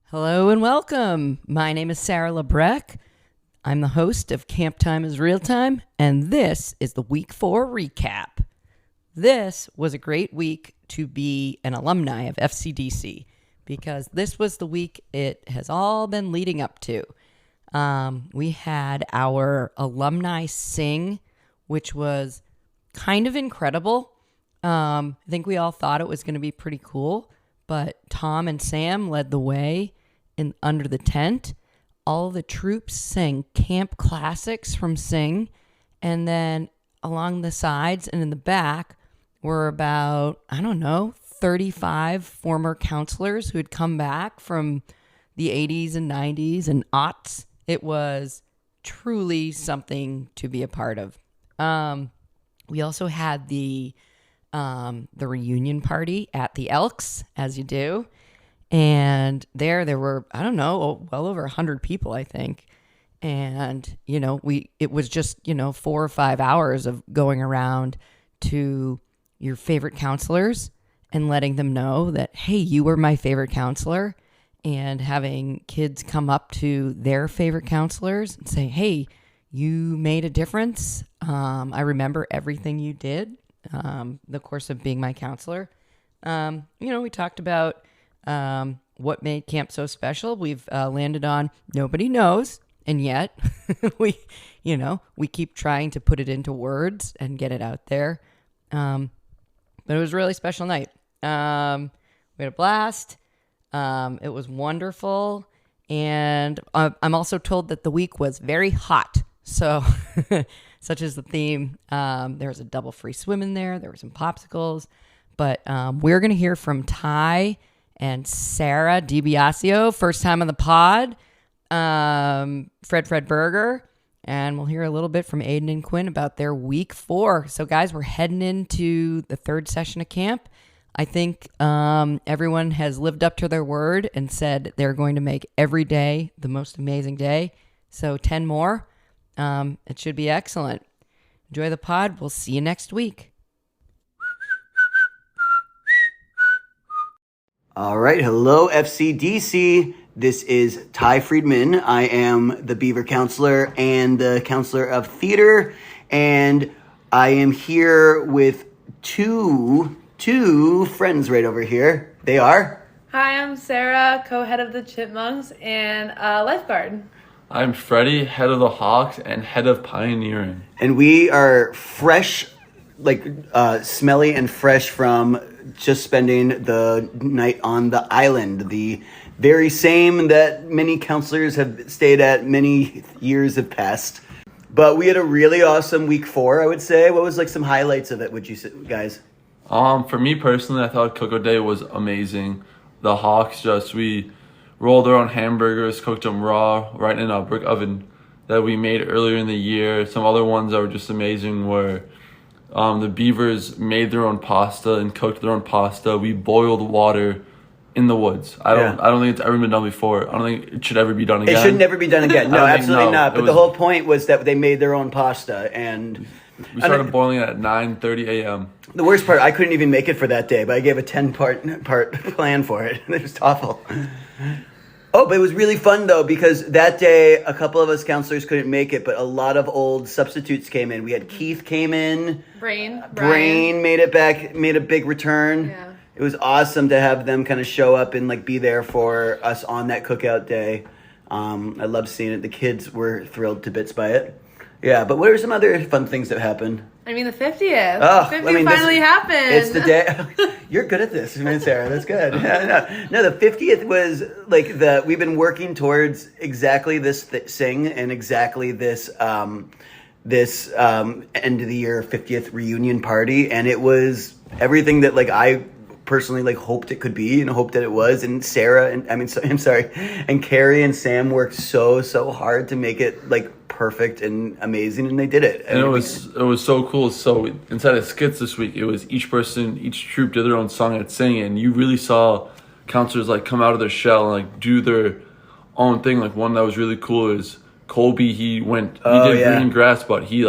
Hello and welcome. My name is Sarah Lebrecq. I'm the host of Camp Time is Real Time, and this is the Week 4 recap. This was a great week to be an alumni of FCDC because this was the week it has all been leading up to. We had our alumni sing, which was kind of incredible. I think we all thought it was going to be pretty cool, but Tom and Sam led the way under the tent. All the troops sang camp classics from Sing, and then along the sides and in the back were about, 35 former counselors who had come back from the 80s and 90s and aughts. It was truly something to be a part of. We also had the reunion party at the Elks, as you do. And there were, well over 100 people, I think. And, it was just, 4 or 5 hours of going around to your favorite counselors and letting them know that, hey, you were my favorite counselor, and having kids come up to their favorite counselors and say, hey, you made a difference. I remember everything you did, the course of being my counselor. We talked about what made camp so special. We've landed on nobody knows, and yet we keep trying to put it into words and get it out there. But it was a really special night. We had a blast. It was wonderful, and I'm also told that the week was very hot. So, such as the theme, there was a double free swim in there. There were some popsicles, but we're going to hear from Ty and Sarah DiBiasio, first time on the pod, Fred Berger, and we'll hear a little bit from Aiden and Quinn about their week 4. So guys, we're heading into the third session of camp. I think everyone has lived up to their word and said they're going to make every day the most amazing day. So 10 more. It should be excellent. Enjoy the pod. We'll see you next week. All right. Hello, FCDC. This is Ty Friedman. I am the Beaver counselor and the counselor of theater. And I am here with two friends right over here. They are... Hi, I'm Sarah, co-head of the Chipmunks and lifeguard. I'm Freddie, head of the Hawks and head of pioneering. And we are fresh, smelly and fresh from just spending the night on the island. The very same that many counselors have stayed at, many years have passed. But we had a really awesome week 4, I would say. What was some highlights of it, would you say, guys? For me personally, I thought Cookout Day was amazing. The Hawks we rolled our own hamburgers, cooked them raw, right in a brick oven that we made earlier in the year. Some other ones that were just amazing were the Beavers made their own pasta and cooked their own pasta. We boiled water in the woods. I don't think it's ever been done before. I don't think it should ever be done again. It should never be done again. No, absolutely not. But the whole point was that they made their own pasta, and we started boiling it at 9:30 a.m. The worst part, I couldn't even make it for that day, but I gave a 10-part plan for it. It was awful. Oh, but it was really fun, though, because that day, a couple of us counselors couldn't make it, but a lot of old substitutes came in. We had Keith came in. Brain made it back, made a big return. Yeah. It was awesome to have them kind of show up and, be there for us on that cookout day. I loved seeing it. The kids were thrilled to bits by it. Yeah, but what are some other fun things that happened? The 50th. Oh, the 50th finally happened. It's the day. You're good at this, Sarah. That's good. No, the 50th was we've been working towards exactly this sing and exactly this end of the year 50th reunion party, and it was everything that I personally hoped it could be and hoped that it was. And Sarah and Carrie and Sam worked so hard to make it perfect and amazing, and they did it. And it was so cool. So inside of skits this week, it was each troop did their own song and sing, and you really saw counselors come out of their shell and do their own thing. One that was really cool is Colby. He did green grass, but he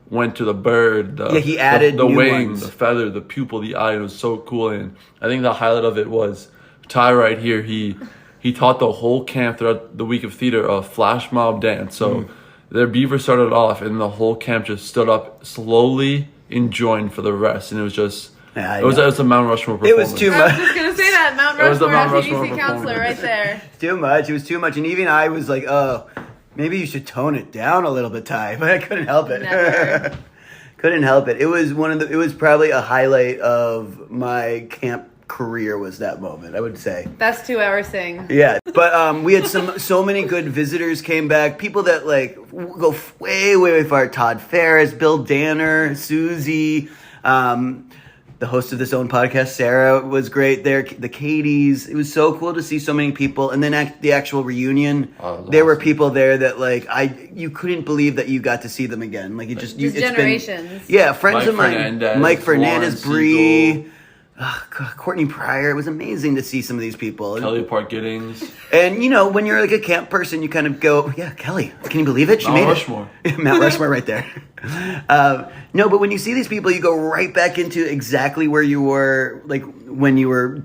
went to the bird. He added the new wing, ones. the feather, the pupil, the eye. It was so cool, and I think the highlight of it was Ty right here. He he taught the whole camp throughout the week of theater a flash mob dance. So their beaver started off, and the whole camp just stood up slowly and joined for the rest. And it was just, it was a Mount Rushmore performance. It was too I much. was just gonna say that Mount It was the Rushmore Mount Rushmore LGBTC counselor right there. Too much. It was too much. And even I was like, oh, maybe you should tone it down a little bit, Ty. But I couldn't help it. Never. Couldn't help it. It was it was probably a highlight of my camp career was that moment, I would say. Best 2 hour sing. Yeah. But we had so many good visitors came back. People that like go way, way far. Todd Ferris, Bill Danner, Susie, the host of this own podcast, Sarah, was great there. The Katies. It was so cool to see so many people. And then the actual reunion, there were people there that like you couldn't believe that you got to see them again. Like it's generations. Friends of mine, Mike Fernandez, Bree, Courtney Pryor. It was amazing to see some of these people. Kelly Park Giddings. And when you're like a camp person, you kind of go, yeah, Kelly, can you believe it? She Mount made Rushmore. it. Mount Rushmore right there. No, but when you see these people, you go right back into exactly where you were, like when you were,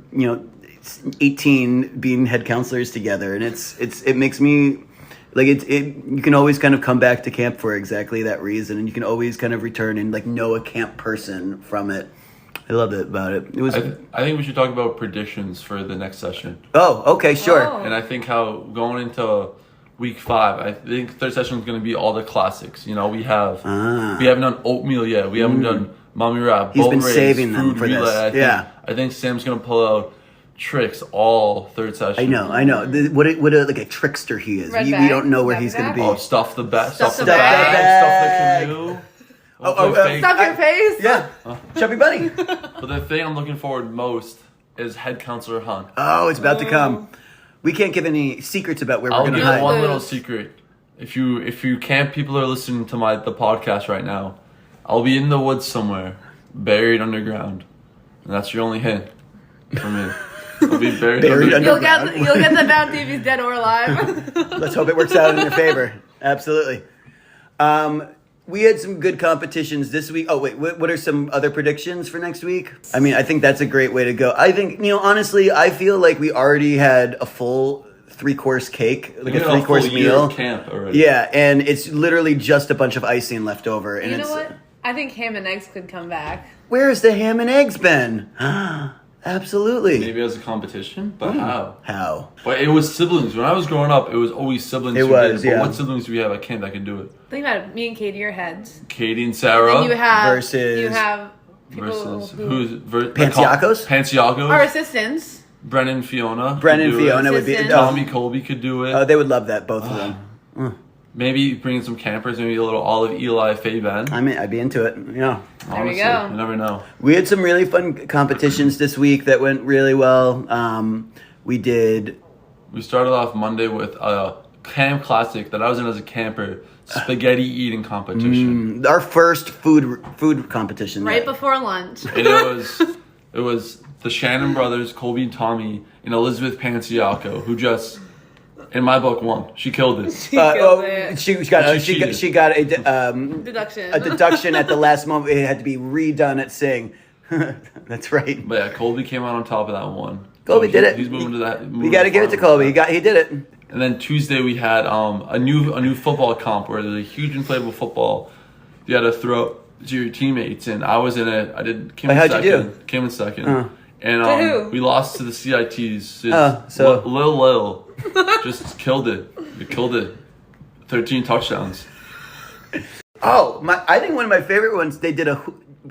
18 being head counselors together. And it makes me like you can always kind of come back to camp for exactly that reason. And you can always kind of return and like know a camp person from it. I loved it about it. It was. I think we should talk about predictions for the next session. Oh, okay, sure. Oh. And I think how going into week 5, I think third session is going to be all the classics. We haven't done oatmeal yet. We haven't done mommy rap. He's boat been race, saving them food for relay. this. I think Sam's going to pull out tricks all third session. I know. What a trickster he is. Red We bag? don't know where Stuff he's going to bag? be. Oh, stuff the bag. Stuff the bag. Stuff the canoe. Stuff Your face? Yeah, Chubby Bunny. But the thing I'm looking forward most is head counselor hunt. Oh, it's about to come. We can't give any secrets about where I'll we're going give to hide. one little secret. If you camp people are listening to the podcast right now, I'll be in the woods somewhere, buried underground, and that's your only hint for me. I'll be buried underground. You'll get the bounty if he's dead or alive. Let's hope it works out in your favor. Absolutely. We had some good competitions this week. Oh, wait, what are some other predictions for next week? I mean, I think that's a great way to go. I think, honestly, I feel like we already had a full 3-course cake, like a 3-course meal. Camp already. Yeah, and it's literally just a bunch of icing left over. And You know what? I think ham and eggs could come back. Where's the ham and eggs been? Absolutely. Maybe as a competition, but how? How? But it was siblings. When I was growing up, it was always siblings. It who was, did it. yeah. But what siblings do we have at camp that can do it? Think about it. Me and Katie are heads. Katie and Sarah. And you have versus people versus who Panciacos? Panciacos. are assistants. Brennan Fiona. Brennan could do Fiona it. would be. Assistant. Tommy Colby could do it. Oh, they would love that, both of them. Maybe bring in some campers, maybe a little Olive Eli Faye Ben. I'd be into it. Yeah. There we Honestly, go. you never know. We had some really fun competitions this week that went really well. We started off Monday with a camp classic that I was in as a camper, spaghetti eating competition. our first food competition. Right before lunch. And it was the Shannon brothers, Colby and Tommy, and Elizabeth Panciaco, who just, in my book, won. She killed it. She killed it. She got a Deduction. a deduction at the last moment. It had to be redone at Sing. That's right. But yeah, Colby came out on top of that one. Colby did it. He's moving to that. We got to give it to Colby. He did it. And then Tuesday we had a new football comp where there's a huge inflatable football you had to throw to your teammates, and I was in it. I did. Came in how'd second. you do? Came in second. And To who? we lost to the CITs. So- Lil just killed it. We killed it. 13 touchdowns. Oh, I think one of my favorite ones. They did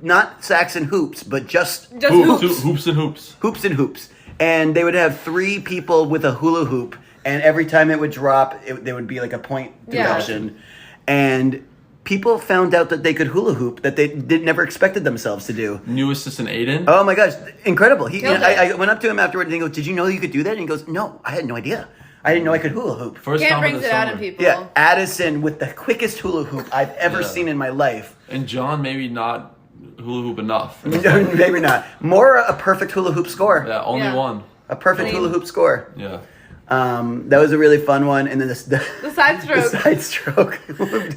not sacks and hoops, but just hoops. Hoops and hoops. Hoops and hoops. And they would have 3 people with a hula hoop, and every time it would drop, there would be like a point deduction. And people found out that they could hula hoop that they never expected themselves to do. New assistant Aiden. Oh my gosh, incredible! I went up to him afterward and he goes, "Did you know you could do that?" And he goes, "No, I had no idea. I didn't know I could hula hoop." First Can't time brings of the it out summer. in people. Yeah, Addison with the quickest hula hoop I've ever Yeah. seen in my life. And John maybe not hula hoop enough. Maybe not. More a perfect hula hoop score. Yeah, only Yeah. one. A perfect hula hoop score. Yeah. That was a really fun one. And then the side stroke. The side stroke.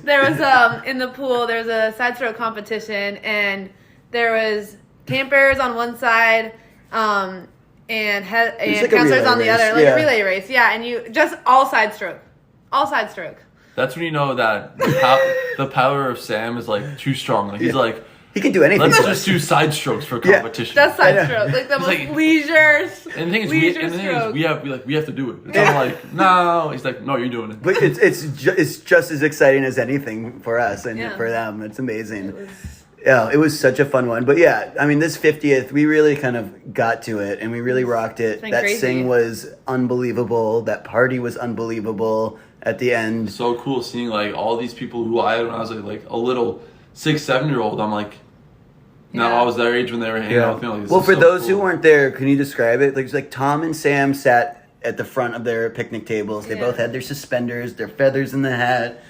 There was in the pool. There was a side stroke competition, and there was campers on one side, and like a counselors relay on the race, other, like yeah. a relay race. Yeah, and you just all side stroke. That's when you know that the power of Sam is like too strong. Like he's like, He can do anything. let's to just us. do side strokes for competition. That's side stroke, like the He's most like- leisure. And the thing is, stroke. we have to do it. It's not like no. He's like, no, you're doing it. But it's just as exciting as anything for us and Yeah. for them. It's amazing. Yeah, it was such a fun one. But yeah, I mean, this 50th, we really kind of got to it and we really rocked it. been That crazy. sing was unbelievable. That party was unbelievable at the end. So cool seeing like all these people who I had when I was like a little 6-7-year-old. I'm like, now Yeah. I was their age when they were hanging out with me. Like, this Well, is for so those who cool. weren't there, can you describe it? Like, it's like Tom and Sam sat at the front of their picnic tables. They Yeah. both had their suspenders, their feathers in the hat.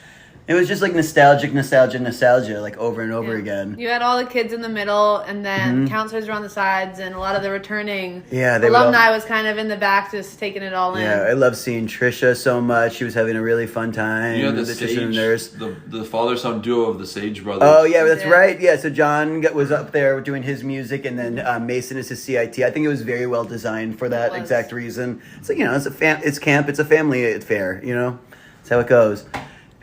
It was just like nostalgia, like over and over Yeah. again. You had all the kids in the middle, and then counselors were on the sides, and a lot of the returning Yeah, they would alumni was kind of in the back, just taking it all in. Yeah, I love seeing Trisha so much. She was having a really fun time. You had the teacher and Sage, nurse. the father-son duo of the Sage brothers. Oh yeah, that's Yeah. right. Yeah, so John was up there doing his music, and then Mason is his CIT. I think it was very well designed for that was. exact reason. So it's camp, it's a family affair. That's how it goes.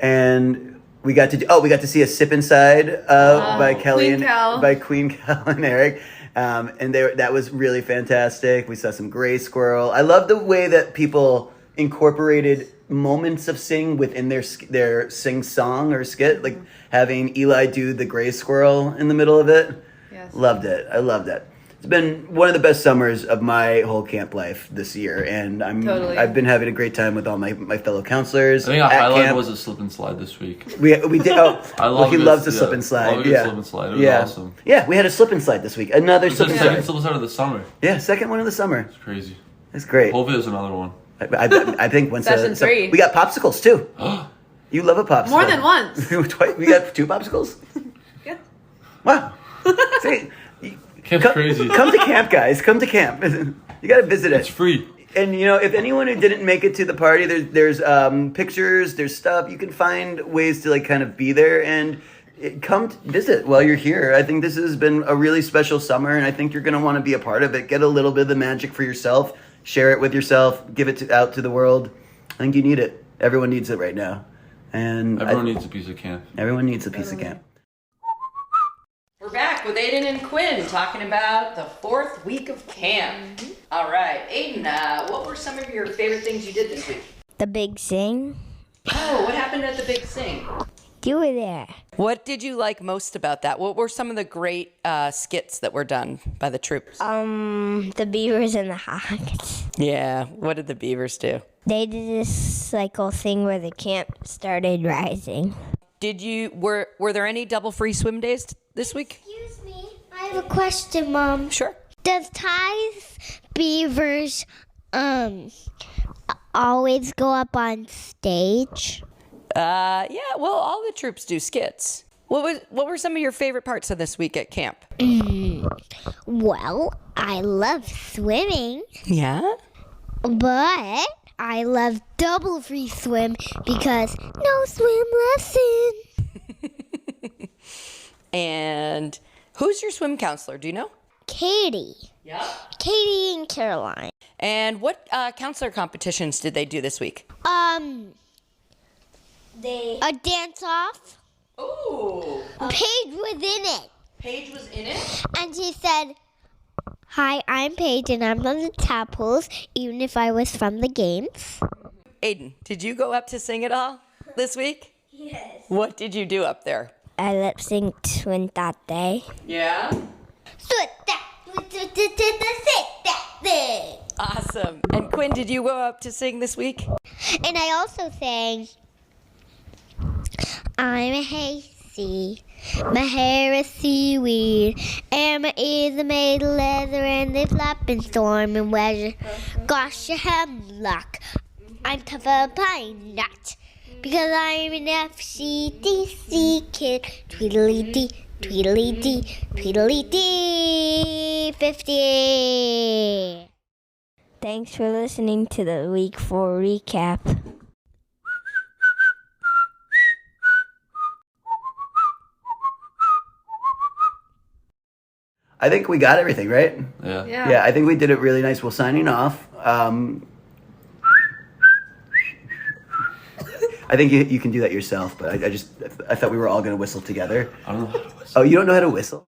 And we got to see a sip inside by Kelly Queen and Cal. by Queen Cal and Eric. And that was really fantastic. We saw some gray squirrel. I love the way that people incorporated moments of sing within their sing song or skit, like having Eli do the gray squirrel in the middle of it. Yes. Loved it. I loved it. It's been one of the best summers of my whole camp life this year, and Totally. I've been having a great time with all my fellow counselors. I think a at highlight camp. was a slip and slide this week. We did. Oh, I well, love he this, loves to yeah. slip and slide. Love a good Yeah, slip and slide. It was yeah. awesome. Yeah, we had a slip and slide this week. Another It's slip the and second slide. slip and slide of the summer. Yeah, second one of the summer. It's crazy. That's great. Hopefully there's another one. I think once Session 3. we got popsicles too. You love a popsicle. More than once. We got 2 popsicles. Yeah. Wow. See, Camp's crazy. come to camp, guys. Come to camp. You got to visit it. It's free. And if anyone who didn't make it to the party, there's pictures, there's stuff. You can find ways to kind of be there and come visit while you're here. I think this has been a really special summer, and I think you're going to want to be a part of it. Get a little bit of the magic for yourself. Share it with yourself. Give it out to the world. I think you need it. Everyone needs it right now. And Everyone needs a piece of camp. everyone needs a piece of camp. We're back with Aiden and Quinn talking about the 4th week of camp. All right, Aiden, what were some of your favorite things you did this week? The big sing. Oh, what happened at the big sing? You were there. What did you like most about that? What were some of the great skits that were done by the troops? The beavers and the hawks. Yeah, what did the beavers do? They did this cycle thing where the camp started rising. Were there any double free swim days this week? Excuse me, I have a question, Mom. Sure. Does Ty's beavers always go up on stage? Yeah, well, all the troops do skits. What were some of your favorite parts of this week at camp? Well, I love swimming, Yeah? but I love double free swim because no swim lesson. And who's your swim counselor? Do you know? Katie. Yeah. Katie and Caroline. And what counselor competitions did they do this week? A dance off. Ooh. Paige was in it. Paige was in it? And she said, "Hi, I'm Paige and I'm on the tadpoles, even if I was from the games." Aiden, did you go up to sing at all this week? Yes. What did you do up there? I lip synced Twin that day. Yeah? Awesome. And Quinn, did you go up to sing this week? And I also sang, "I'm a hazy, my hair is seaweed, and my ears are made of leather, and they flap in storm and weather. Gosh, a hemlock, I'm tough a pine knot, because I'm an FCDC kid. Tweedledee, tweedledee, tweedledee, 50. Thanks for listening to the week 4 recap. I think we got everything, right? Yeah. Yeah, I think we did it really nice. Well, signing off. I think you can do that yourself, but I thought we were all going to whistle together. I don't know how to whistle. Oh, you don't know how to whistle?